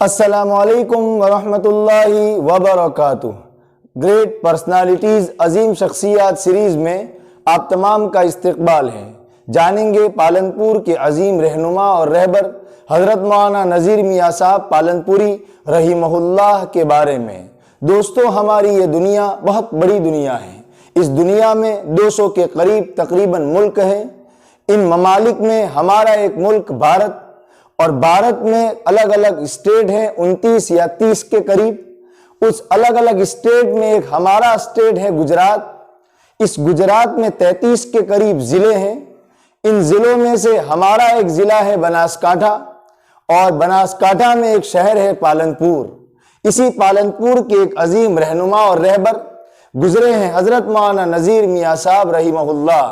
السلام علیکم ورحمۃ اللہ وبرکاتہ۔ گریٹ پرسنالٹیز عظیم شخصیات سیریز میں آپ تمام کا استقبال ہے۔ جانیں گے پالنپور کے عظیم رہنما اور رہبر حضرت مولانا نذیر میاں صاحب پالنپوری رحمہ اللہ کے بارے میں۔ دوستو، ہماری یہ دنیا بہت بڑی دنیا ہے۔ اس دنیا میں 200 کے قریب تقریباً ملک ہیں۔ ان ممالک میں ہمارا ایک ملک بھارت، اور بھارت میں الگ الگ اسٹیٹ ہیں 29 یا 30 کے قریب۔ اس الگ الگ اسٹیٹ میں ایک ہمارا اسٹیٹ ہے گجرات۔ اس گجرات میں 33 کے قریب ضلع ہیں۔ ان ضلعوں میں سے ہمارا ایک ضلع ہے بناسکانٹھا، اور بناسکانٹھا میں ایک شہر ہے پالنپور۔ اسی پالنپور کے ایک عظیم رہنما اور رہبر گزرے ہیں حضرت مولانا نذیر میاں صاحب رحمہ اللہ۔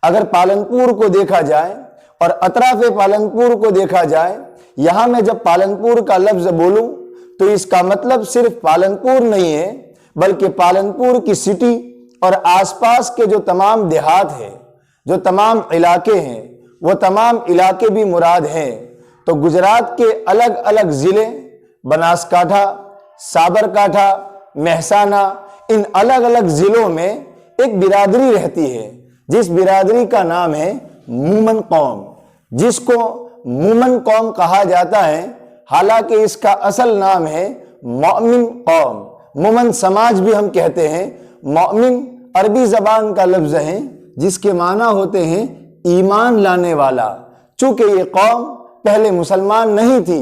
اگر پالنپور کو دیکھا جائے اور اطراف پالنپور کو دیکھا جائے، یہاں میں جب پالنپور کا لفظ بولوں تو اس کا مطلب صرف پالنپور نہیں ہے، بلکہ پالنپور کی سٹی اور آس پاس کے جو تمام دیہات ہیں، جو تمام علاقے ہیں، وہ تمام علاقے بھی مراد ہیں۔ تو گجرات کے الگ الگ ضلع، بناسکانٹھا، سابرکانٹھا، مہسانہ، ان الگ الگ ضلعوں میں ایک برادری رہتی ہے، جس برادری کا نام ہے مومن قوم، جس کو مومن قوم کہا جاتا ہے، حالانکہ اس کا اصل نام ہے مؤمن قوم۔ مومن سماج بھی ہم کہتے ہیں۔ مؤمن عربی زبان کا لفظ ہے جس کے معنی ہوتے ہیں ایمان لانے والا۔ چونکہ یہ قوم پہلے مسلمان نہیں تھی،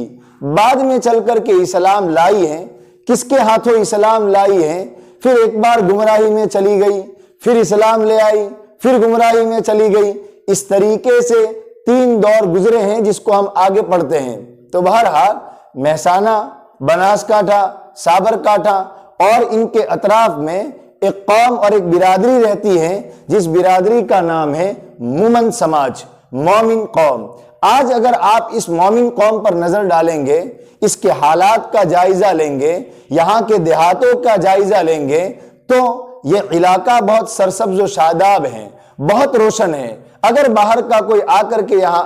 بعد میں چل کر کے اسلام لائی ہے۔ کس کے ہاتھوں اسلام لائی ہے؟ پھر ایک بار گمراہی میں چلی گئی، پھر اسلام لے آئی، پھر گمراہی میں چلی گئی۔ اس طریقے سے 3 دور گزرے ہیں جس کو ہم آگے پڑھتے ہیں۔ تو بہرحال مہسانہ، بناسکانٹھا، سابرکانٹھا اور ان کے اطراف میں ایک قوم اور ایک برادری رہتی ہے، جس برادری کا نام ہے مومن سماج، مومن قوم۔ آج اگر آپ اس مومن قوم پر نظر ڈالیں گے، اس کے حالات کا جائزہ لیں گے، یہاں کے دیہاتوں کا جائزہ لیں گے، تو یہ علاقہ بہت سرسبز و شاداب ہے، بہت روشن ہے۔ اگر باہر کا کوئی آ کر کے یہاں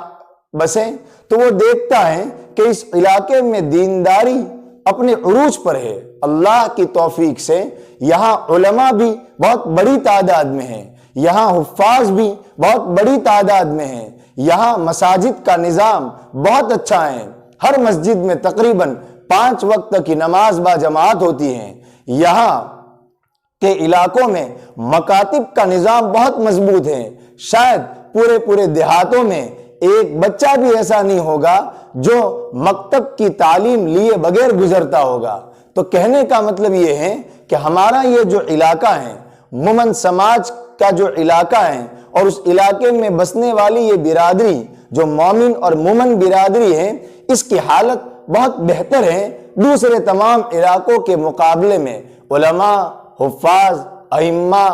بسے تو وہ دیکھتا ہے کہ اس علاقے میں دینداری اپنے عروج پر ہے۔ اللہ کی توفیق سے یہاں علماء بھی بہت بڑی تعداد میں ہیں، یہاں حفاظ بھی بہت بڑی تعداد میں ہیں، یہاں مساجد کا نظام بہت اچھا ہے۔ ہر مسجد میں تقریباً 5 وقت کی نماز با جماعت ہوتی ہے۔ یہاں کے علاقوں میں مکاتب کا نظام بہت مضبوط ہے۔ شاید پورے دیہاتوں میں ایک بچہ بھی ایسا نہیں ہوگا جو مکتب کی تعلیم لیے بغیر گزرتا ہوگا۔ تو کہنے کا مطلب یہ ہے کہ ہمارا یہ جو علاقہ ہے، مومن سماج کا جو علاقہ ہے، اور اس علاقے میں بسنے والی یہ برادری جو مومن اور مومن برادری ہے، اس کی حالت بہت بہتر ہے دوسرے تمام علاقوں کے مقابلے میں۔ علماء، حفاظ، ائمہ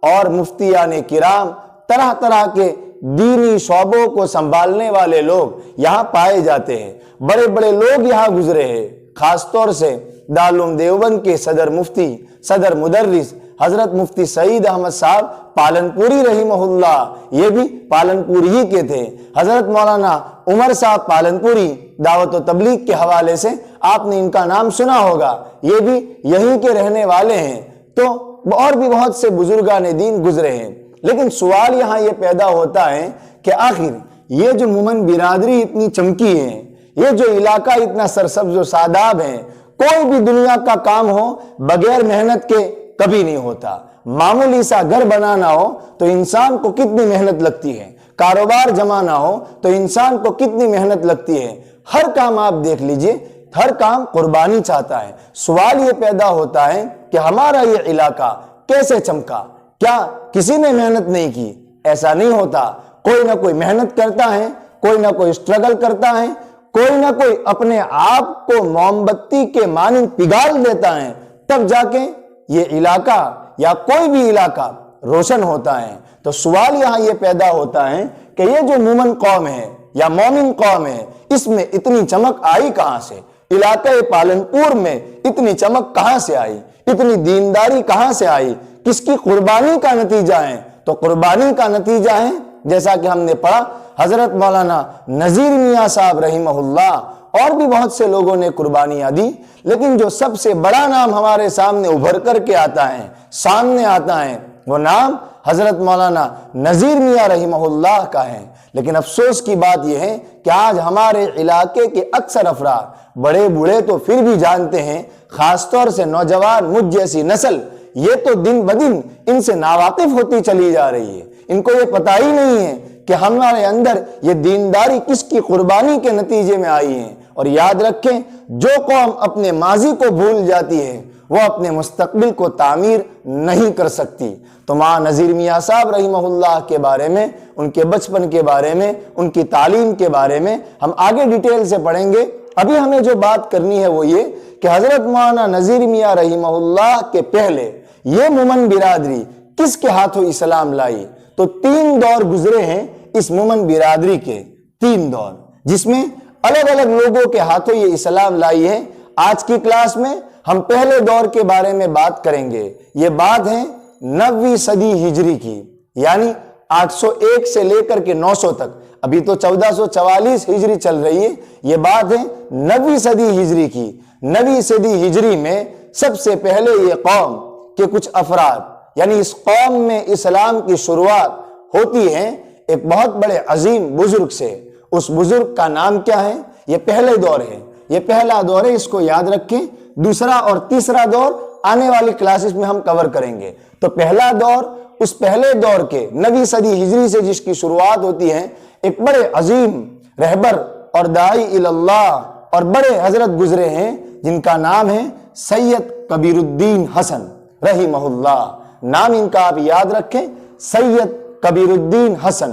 اور مفتیان کرام، طرح طرح کے دینی شعبوں کو سنبھالنے والے لوگ یہاں پائے جاتے ہیں۔ بڑے بڑے لوگ یہاں گزرے ہیں، خاص طور سے دارالعلوم دیوبند کے صدر مفتی، صدر مدرس حضرت مفتی سعید احمد صاحب پالنپوری رحمہ اللہ، یہ بھی پالنپور ہی کے تھے۔ حضرت مولانا عمر صاحب پالنپوری، دعوت و تبلیغ کے حوالے سے آپ نے ان کا نام سنا ہوگا، یہ بھی یہیں کے رہنے والے ہیں۔ تو اور بھی بہت سے بزرگان دین گزرے ہیں۔ لیکن سوال یہاں یہ پیدا ہوتا ہے کہ آخر یہ جو مومن برادری اتنی چمکی ہے، یہ جو علاقہ اتنا سرسبز و شاداب ہے، کوئی بھی دنیا کا کام ہو بغیر محنت کے کبھی نہیں ہوتا۔ معمولی سا گھر بنانا ہو تو انسان کو کتنی محنت لگتی ہے، کاروبار جمانا ہو تو انسان کو کتنی محنت لگتی ہے۔ ہر کام آپ دیکھ لیجئے، ہر کام قربانی چاہتا ہے۔ سوال یہ پیدا ہوتا ہے کہ ہمارا یہ علاقہ کیسے چمکا؟ کیا کسی نے محنت نہیں کی؟ ایسا نہیں ہوتا۔ کوئی نہ کوئی محنت کرتا ہے، کوئی نہ کوئی اسٹرگل کرتا ہے، کوئی نہ کوئی اپنے آپ کو موم بتی کے مانند پگھال دیتا ہے، تب جا کے یہ علاقہ یا کوئی بھی علاقہ روشن ہوتا ہے۔ تو سوال یہاں یہ پیدا ہوتا ہے کہ یہ جو مومن قوم ہے یا مومن قوم ہے، اس میں اتنی چمک آئی کہاں سے؟ علاقہ پالنپور میں اتنی چمک کہاں سے آئی؟ اتنی دینداری کہاں سے آئی؟ کس کی قربانی کا نتیجہ ہے؟ تو قربانی کا نتیجہ ہے، جیسا کہ ہم نے پڑھا، حضرت مولانا نذیر میاں صاحب رحمہ اللہ اور بھی بہت سے لوگوں نے قربانیاں دی، لیکن جو سب سے بڑا نام ہمارے سامنے ابھر کر کے آتا ہے، سامنے آتا ہے، وہ نام حضرت مولانا نذیر میاں رحمہ اللہ کا ہے۔ لیکن افسوس کی بات یہ ہے کہ آج ہمارے علاقے کے اکثر افراد، بڑے بوڑھے تو پھر بھی جانتے ہیں، خاص طور سے نوجوان مجھ جیسی نسل، یہ تو دن بدن ان سے ناواقف ہوتی چلی جا رہی ہے۔ ان کو یہ پتہ ہی نہیں ہے کہ ہمارے اندر یہ دینداری کس کی قربانی کے نتیجے میں آئی ہے۔ اور یاد رکھیں، جو قوم اپنے ماضی کو بھول جاتی ہے وہ اپنے مستقبل کو تعمیر نہیں کر سکتی۔ تو ماں نذیر میاں صاحب رحمہ اللہ کے بارے میں، ان کے بچپن کے بارے میں، ان کی تعلیم کے بارے میں ہم آگے ڈیٹیل سے پڑھیں گے۔ ابھی ہمیں جو بات کرنی ہے وہ یہ کہ حضرت مولانا نذیر میاں رحمہ اللہ کے پہلے یہ مومن برادری کس کے ہاتھوں اسلام لائی۔ تو 3 دور گزرے ہیں اس مومن برادری کے، 3 دور، جس میں الگ الگ لوگوں کے ہاتھوں یہ اسلام لائی ہے۔ آج کی کلاس میں ہم پہلے دور کے بارے میں بات کریں گے۔ یہ بات ہے 9ویں صدی ہجری کی، یعنی 801 سے لے کر کے 900 تک، ابھی تو 1444 ہجری چل رہی ہے، یہ بات ہے 9ویں صدی ہجری کی۔ 9ویں صدی ہجری میں سب سے پہلے یہ قوم کے کچھ افراد، یعنی اس قوم میں اسلام کی شروعات ہوتی ہے ایک بہت بڑے عظیم بزرگ سے۔ اس بزرگ کا نام کیا ہے؟ یہ پہلے دور ہے، یہ پہلا دور ہے، اس کو یاد رکھیں۔ دوسرا اور تیسرا دور آنے والی کلاسز میں ہم کور کریں گے۔ تو پہلا دور، اس پہلے دور کے 9ویں صدی ہجری سے جس کی شروعات ہوتی ہے، ایک بڑے عظیم رہبر اور داعی اللہ اور بڑے حضرت گزرے ہیں جن کا نام ہے سید کبیر الدین حسن رحمہ اللہ۔ نام ان کا آپ یاد رکھیں، سید کبیر الدین حسن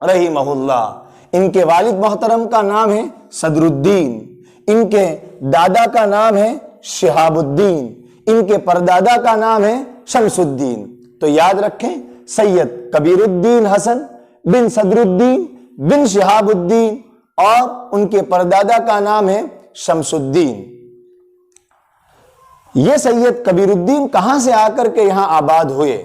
رحمہ اللہ۔ ان کے والد محترم کا نام ہے صدر الدین، ان کے دادا کا نام ہے شہاب الدین، ان کے پردادا کا نام ہے شمس الدین۔ تو یاد رکھیں، سید کبیر الدین حسن بن صدر الدین بن شہاب الدین، اور ان کے پردادا کا نام ہے شمس الدین۔ یہ سید کبیر الدین کہاں سے آ کر کے یہاں آباد ہوئے؟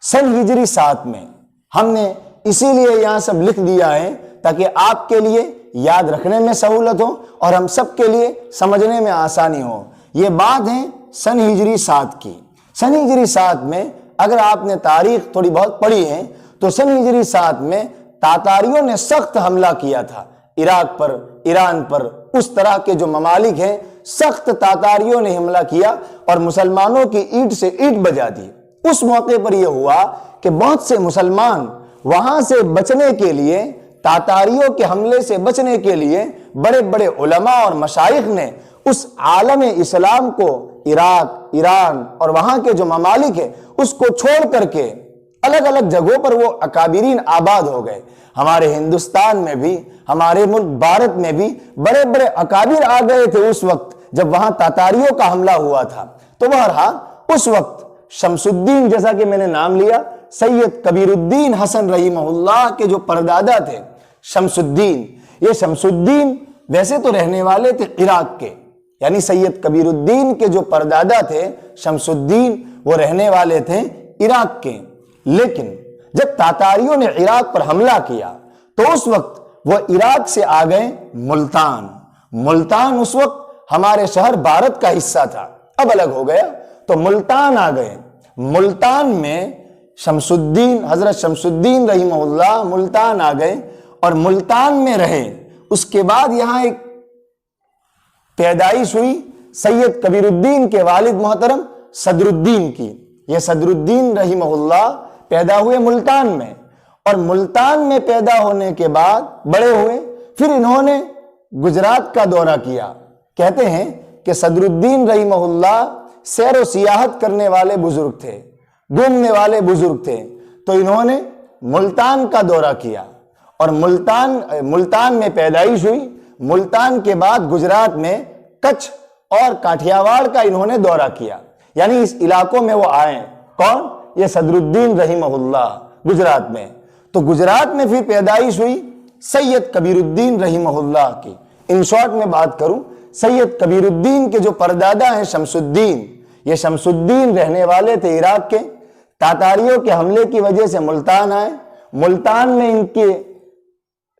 سن ہجری 7 میں۔ ہم نے اسی لیے یہاں سب لکھ دیا ہے تاکہ آپ کے لیے یاد رکھنے میں سہولت ہو اور ہم سب کے لیے سمجھنے میں آسانی ہو۔ یہ بات ہے سن ہجری 7 کی۔ سن ہجری 7 میں اگر آپ نے تاریخ تھوڑی بہت پڑھی ہے تو سن ہجری 7 میں تاتاریوں نے سخت حملہ کیا تھا عراق پر، ایران پر، اس طرح کے جو ممالک ہیں، سخت تاتاریوں نے حملہ کیا اور مسلمانوں کی اینٹ سے اینٹ بجا دی۔ اس موقع پر یہ ہوا کہ بہت سے مسلمان وہاں سے بچنے کے لیے، تاتاریوں کے حملے سے بچنے کے لیے، بڑے بڑے علماء اور مشائخ نے اس عالم اسلام کو، عراق، ایران اور وہاں کے جو ممالک ہیں، اس کو چھوڑ کر کے الگ الگ جگہوں پر وہ اکابرین آباد ہو گئے۔ ہمارے ہندوستان میں بھی، ہمارے ملک بھارت میں بھی بڑے بڑے اکابر آ گئے تھے اس وقت جب وہاں تاتاریوں کا حملہ ہوا تھا۔ تو بہرحال اس وقت شمس الدین، جیسا کہ میں نے نام لیا، سید کبیر الدین حسن رحمہ اللہ کے جو پردادا تھے شمس الدین، یہ شمس الدین ویسے تو رہنے والے تھے عراق کے، یعنی سید کبیر الدین کے جو پردادا تھے شمس الدین، وہ رہنے والے تھے عراق کے۔ لیکن جب تاتاریوں نے عراق پر حملہ کیا تو اس وقت وہ عراق سے آ گئے ملتان۔ ملتان اس وقت ہمارے شہر بھارت کا حصہ تھا، اب الگ ہو گیا، تو ملتان آ گئے۔ ملتان میں شمس الدین، حضرت شمس الدین رحمہ اللہ ملتان آ گئے اور ملتان میں رہے۔ اس کے بعد یہاں ایک پیدائش ہوئی سید کبیر الدین کے والد محترم صدر الدین کی۔ یہ صدر الدین رحمہ اللہ پیدا ہوئے ملتان میں، اور ملتان میں پیدا ہونے کے بعد بڑے ہوئے، پھر انہوں نے گجرات کا دورہ کیا۔ کہتے ہیں کہ صدر الدین رحمہ اللہ سیر و سیاحت کرنے والے بزرگ تھے، گھومنے والے بزرگ تھے، تو انہوں نے ملتان کا دورہ کیا اور ملتان میں پیدائش ہوئی۔ ملتان کے بعد گجرات میں کچھ اور کاٹھیاواڑ کا انہوں نے دورہ کیا، یعنی اس علاقوں میں وہ آئے۔ کون؟ یہ صدر الدین رحمہ اللہ گجرات میں۔ تو گجرات میں پھر پیدائش ہوئی سید کبیر الدین رحمہ اللہ کی۔ ان شارٹ میں بات کروں، سید کبیر الدین کے جو پردادا ہیں شمس الدین، یہ شمس الدین رہنے والے تھے عراق کے۔ تاتاریوں کے حملے کی وجہ سے ملتان آئے۔ ملتان میں ان کے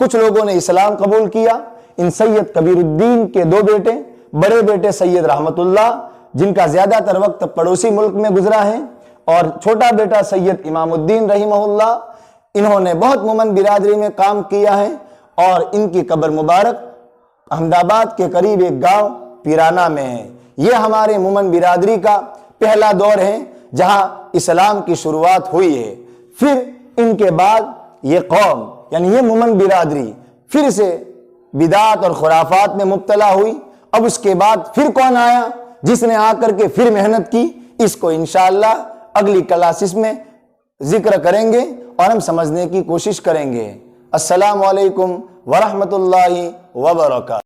کچھ لوگوں نے اسلام قبول کیا۔ ان سید کبیر الدین کے دو بیٹے، بڑے بیٹے سید رحمت اللہ جن کا زیادہ تر وقت پڑوسی ملک میں گزرا ہے، اور چھوٹا بیٹا سید امام الدین رحمہ اللہ، انہوں نے بہت مومن برادری میں کام کیا ہے، اور ان کی قبر مبارک احمد آباد کے قریب ایک گاؤں پیرانہ میں ہے۔ یہ ہمارے مومن برادری کا پہلا دور ہے جہاں اسلام کی شروعات ہوئی ہے۔ پھر ان کے بعد یہ قوم یعنی یہ مومن برادری پھر سے بدعات اور خرافات میں مبتلا ہوئی۔ اب اس کے بعد پھر کون آیا جس نے آ کر کے پھر محنت کی؟ اس کو انشاءاللہ اگلی کلاسز میں ذکر کریں گے اور ہم سمجھنے کی کوشش کریں گے۔ السلام علیکم ورحمۃ اللہ وبرکاتہ۔